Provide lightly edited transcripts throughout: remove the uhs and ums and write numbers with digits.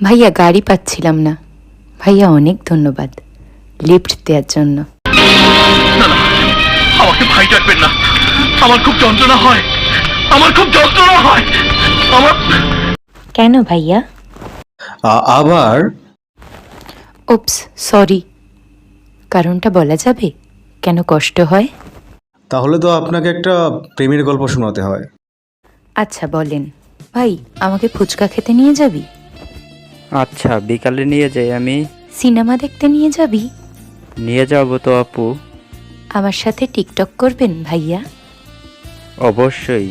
ভাইয়া গাড়ি পাচ্ছিলাম না। ভাইয়া অনেক ধন্যবাদ লিফট দেওয়ার জন্য। না না, আমাকে ভাই ডাকবেন না, আমার খুব যন্ত্রণা হয়, আমার খুব যন্ত্রণা হয় আমার। কেন ভাইয়া? আবার ওপস, সরি। কারণটা বলা যাবে কেন কষ্ট হয়? তাহলে তো আপনাকে একটা প্রেমের গল্প শোনাতে হয়। আচ্ছা বলেন। ভাই, আমাকে ফুচকা খেতে নিয়ে যাবি? আচ্ছা, বিকালে নিয়ে যাই আমি। সিনেমা দেখতে নিয়ে যাবি? নিয়ে যাব তো আপু। আমার সাথে টিকটক করবেন ভাইয়া? অবশ্যই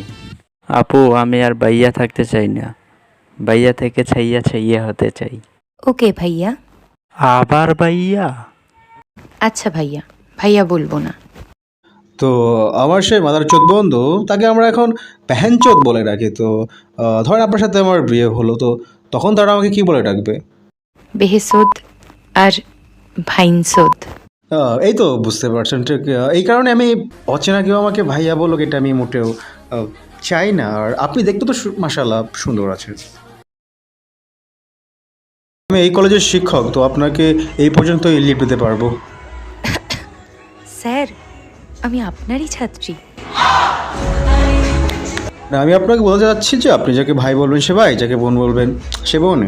আপু, আমি আর বাইয়া থাকতে চাই না, বাইয়া থেকে ছাইয়া ছাইয়া হতে চাই। ওকে ভাইয়া। আবার বাইয়া? আচ্ছা ভাইয়া, ভাইয়া বলবো না। তো আমার সেই মাদার চোদ বন্ধু, তাকে আমরা এখন প্যাহেন চোদ বলে ডাকি। তো ধরেন আপনার সাথে আমার বিয়ে হলো, তো তখন তারা আমাকে কি বলে ডাকবে? বেহেসোদ আর ভাইনসোদ। এই তো বুঝতে পারছেন। ঠিক এই কারণে আমি অচেনা কেউ আমাকে ভাইয়া বললো, এটা আমি মোটেও চাই না। আর আপনি দেখতে তো মাশাআল্লাহ সুন্দর আছেন। আমি এই কলেজের শিক্ষক, তো আপনাকে এই পর্যন্তই লিফট দিতে পারবো। স্যার, আমি আপনারই ছাত্রী। না, আমি আপনাকে বলতে চাচ্ছি যে আপনি যাকে ভাই বলবেন সে ভাই, যাকে বোন বলবেন সে বোন।